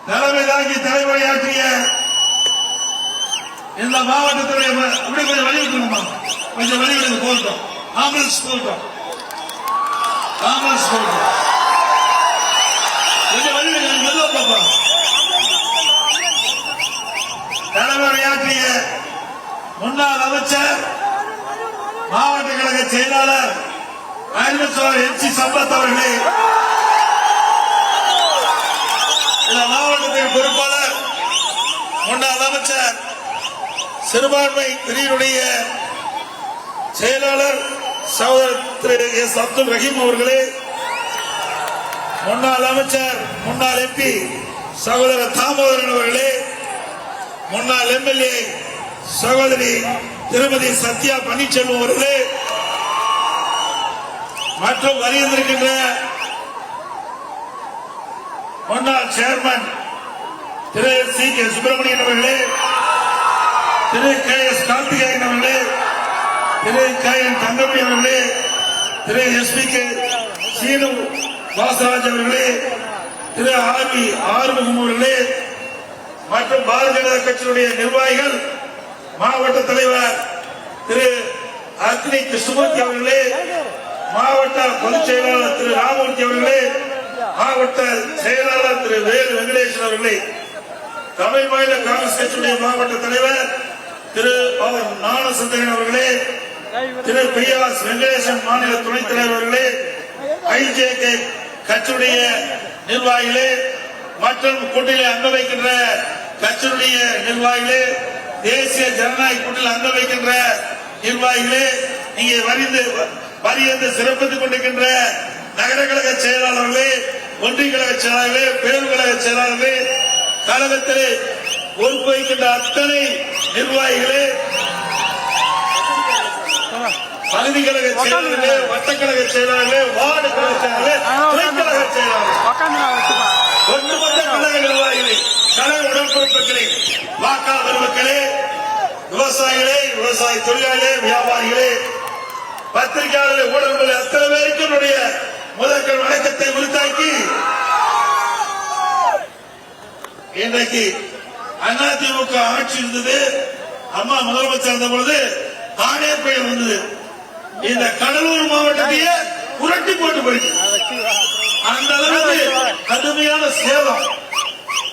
தலைமை தாங்கி தலைமுறையாற்றிய இந்த மாவட்டத்துடைய அப்படி கொஞ்சம் வலியுறுத்தணுமா, கொஞ்சம் வலியுறுத்தி போட்டோம். ஆம்புலன்ஸ் போட்டோம், ஆம்புலன்ஸ் போட்டோம், கொஞ்சம் வலியுறுத்தி பார்ப்போம். தலைமுறையாற்றிய முன்னாள் அமைச்சர், மாவட்ட கழக செயலாளர் எம்.சி. சம்பத் அவர்களே, இந்த மாவட்டத்தின் பொறுப்பாளர், முன்னாள் அமைச்சர், சிறுபான்மை பிரிவினுடைய செயலாளர் சகோதரர் திரு எஸ். அப்துல் ரஹீம் அவர்களே, முன்னாள் அமைச்சர், முன்னாள் எம்பி சகோதரர் தாமோதரன் அவர்களே, முன்னாள் எம்எல்ஏ சகோதரி திருமதி சத்யா பன்னீர்செல்வம் அவர்களே, மற்றும் வருகின்ற முன்னாள் சேர்மன் திரு சி. கே. சுப்பிரமணியன் அவர்களே, திரு கே. எஸ். கார்த்திகேயன் அவர்களே, திரு கே. என். தங்கமணி அவர்களே, திரு எஸ். பி. கே. சீனு வாசராஜ் அவர்களே, திரு ஆர்வி ஆறுமுகம் அவர்களே, மற்றும் பாரதிய ஜனதா கட்சியினுடைய நிர்வாகிகள், மாவட்ட தலைவர் திரு அக்னி கிருஷ்ணமூர்த்தி அவர்களே, மாவட்ட பொதுச் செயலாளர் திரு ராமமூர்த்தி அவர்களே, மாவட்ட செயலாளர் திரு வேலு வெங்கடேசன் அவர்களே, தமிழ் மாநில காங்கிரஸ் கட்சியுடைய மாவட்ட தலைவர் திரு ஞானசுந்தரன் அவர்களே, திரு பி. ஆர். வெங்கடேசன் மாநில துணைத் தலைவர் அவர்களே, ஐஜேகே கட்சியுடைய நிர்வாகிகளே, மற்றும் கூட்டணியில் அங்க வைக்கின்ற கட்சியுடைய நிர்வாகிகளே, தேசிய ஜனநாயக கூட்டணியில் அங்க வைக்கின்ற நிர்வாகிகளே, இங்கே வரிந்து சிறப்பித்துக் கொண்டிருக்கின்ற நகர கழக செயலாளர்களே, ஒன்றிய கழக செயலாளர்களே, பேரூர் கழக செயலாளர்களே, கழகத்திலே பொறுப்பு வைக்கின்ற அத்தனை நிர்வாகிகளே, பகுதி கழக செயலாளர்களே, வட்டக்கழக செயலாளர்களே, வார்டு கழக செயலாளர்களே, துணைக்கழக செயலாளர்களே, ஒட்டுமொத்த கழக நிர்வாகிகளே, கழக உடன்பிறப்புகளே, வாக்காளர் பெருமக்களே, விவசாயிகளே, விவசாய தொழிலாளர்களே, வியாபாரிகளே, பத்திரிகையாளர்களே, ஊடகங்களே, அத்தனை பேருக்கு என்னுடைய முதற்கண் வணக்கத்தை உரித்தாக்கி, இன்றைக்கு அதிமுக ஆட்சி இருந்தது. அம்மா முதலமைச்சர் இருந்த பொழுது தானே புயல் வந்தது. இந்த கடலூர் மாவட்டத்தையே புரட்டி போட்டு போயிட்டு அந்த அளவுக்கு கடுமையான சேதம்.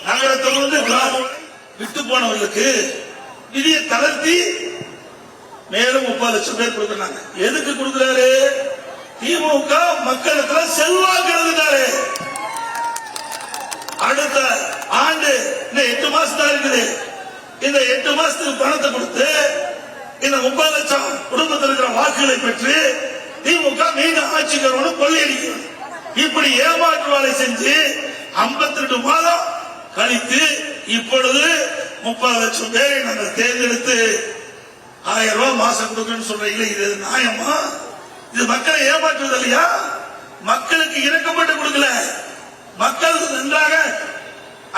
நகரத்திலிருந்து கிராமம் விட்டு போனவர்களுக்கு நிதியை தளர்த்தி மேலும் 30 லட்சம் பேர் கொடுக்கிறாங்க. எதுக்கு கொடுக்கிறாரு? திமுக மக்களுக்கு செல்வாக்கு எழுதிட்டாரு. அடுத்த ஆண்டு இந்த 8 மாசம் தான் இருக்குது. இந்த 8 மாசத்துக்கு பணத்தை கொடுத்து இந்த 30 லட்சம் குடும்பத்தில் இருக்கிற வாக்குகளை பெற்று திமுக மீண்டும் ஆட்சிக்கு வரணும், கொள்ளையடிக்கணும். இப்படி ஏமாற்று வேலை செஞ்சு 52 மாதம் கழித்து இப்பொழுது 30 லட்சம் பேரை நாங்கள் தேர்ந்தெடுத்து 1000 ரூபாய் மாசம் கொடுக்கணும்னு சொல்றீங்களே, இது நியாயமா? இது மக்களை ஏமாற்றுவது இல்லையா? மக்களுக்கு இறக்கப்பட்டு கொடுக்கல, மக்கள் நன்றாக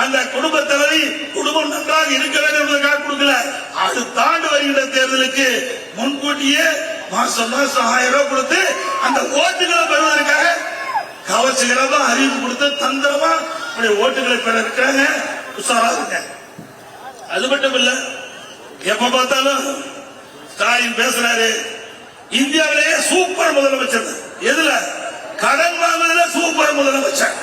அந்த குடும்ப தலைவி குடும்பம் நன்றாக இருக்க வேண்டும் என்பதற்காக கொடுக்கல. அடுத்த ஆண்டு வருகின்ற தேர்தலுக்கு முன்கூட்டியே மாசம் 1000 ரூபாய் கொடுத்து அந்த ஓட்டுகளை பெறுவதற்காக கவர்ச்சிகரமா அறிவிப்பு கொடுத்து தந்திரமா ஓட்டுகளை பெற இருக்காங்க. உஷாராங்க. அது மட்டும் இல்ல, எப்ப பார்த்தாலும் ஸ்டாலின் பேசுறாரு, இந்தியாவிலேயே சூப்பர் முதலமைச்சர். எதுல? கடன் வாங்குறதுல சூப்பர் முதலமைச்சர்.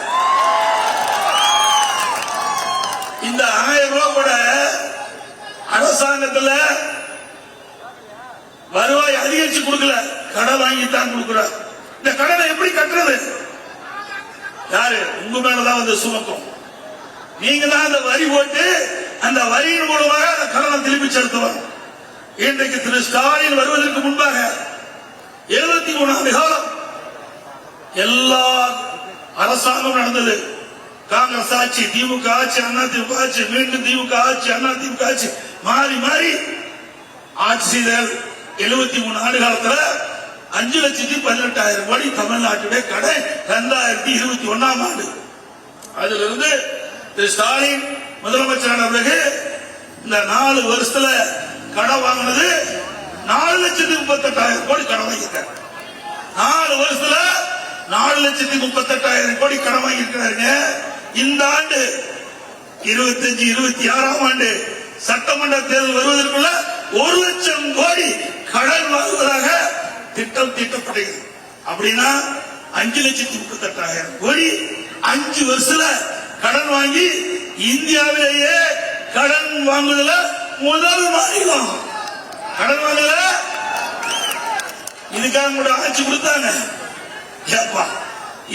இந்த 1000 ரூபாய் கூட அரசாங்கத்தில் வருவாய் அதிகரிச்சு கொடுக்கல, கடன் வாங்கித்தான் கொடுக்கிறார். இந்த கடனை எப்படி கட்டுறது? யாரு? உங்க மேலதான் வந்து சுமக்கும். நீங்க தான் அந்த வரி போட்டு அந்த வரியின் மூலமாக அந்த கடனை திருப்பி செலுத்துவார். இன்றைக்கு திரு ஸ்டாலின் வருவதற்கு முன்பாக 73 ஆண்டு காலம் எல்லா அரசாங்கம் நடந்தது. காங்கிரஸ் ஆட்சி, திமுக ஆட்சி, அதிமுக ஆட்சி, மீண்டும் திமுக ஆட்சி, அதிமுக ஆட்சி, மாறி மாறி ஆட்சி செய்தால் 73 ஆண்டு காலத்தில் 5,18,000 கோடி தமிழ்நாட்டுடைய கடை 2021ஆம் ஆண்டு. அதிலிருந்து திரு ஸ்டாலின் முதலமைச்சரான பிறகு இந்த 4 வருஷத்துல கடன் வாங்கினது 4,38,000 கோடி கடன் வாங்கியிருக்காங்க. 4 வருஷத்துல 4,38,000 கோடி கடன் வாங்கியிருக்கிறாருங்க. இந்த ஆண்டு 25-26ஆம் ஆண்டு சட்டமன்ற தேர்தல் வருவதற்குள்ள 1 லட்சம் கோடி கடன் வாங்குவதாக திட்டம் தீட்டப்பட்டது. அப்படின்னா 5,38,000 கோடி 5 வருஷத்துல கடன் வாங்கி இந்தியாவிலேயே கடன் வாங்குவதில் முதல் மாநிலம். கடன் வாங்கல இதுக்காக கூட ஆட்சி கொடுத்தாங்க.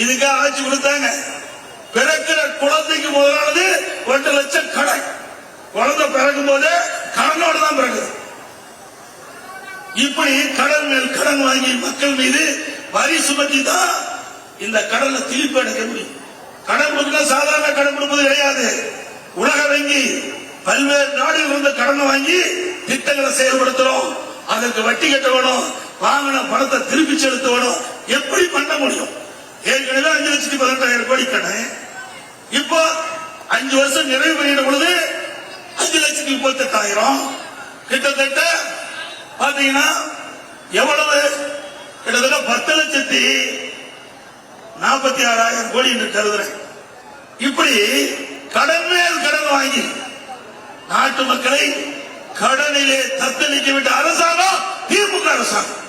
இதுக்காக ஆட்சி கொடுத்தாங்க. பிறக்கிற குழந்தைக்கு முதலானது 2 லட்சம் கடன். குழந்தை பிறக்கும் போது கடனோடு தான் பிறகு. இப்படி கடன் மேல் கடன் வாங்கி மக்கள் மீது வரி சுமத்தி தான் இந்த கடனை திருப்பி அடைக்க முடியும். கடன் கொடுக்க சாதாரண கடன் கொடுப்பது கிடையாது. உலக வங்கி பல்வேறு நாடுகள் இருந்து கடன் வாங்கி திட்டங்களை செயல்படுத்துறோம். அதற்கு வட்டி கட்ட வேணும், வாங்கின பணத்தை திருப்பி செலுத்த வேணும். எப்படி பண்ண முடியும்? ஏற்கனவே 5,18,000 கோடி கடன். இப்போ 5 வருஷம் நிறைவு பண்ணிட்ட பொழுது 5,38,000 கிட்டத்தட்ட பாத்தீங்கன்னா எவ்வளவு? கிட்டத்தட்ட 10,46,000 கோடி என்று கருதுறேன். இப்படி கடன் மேல் கடன் வாங்கி நாட்டு மக்களை கடனிலே தத்தளிக்க விட்ட அரசாங்கம் திமுக அரசாங்கம்.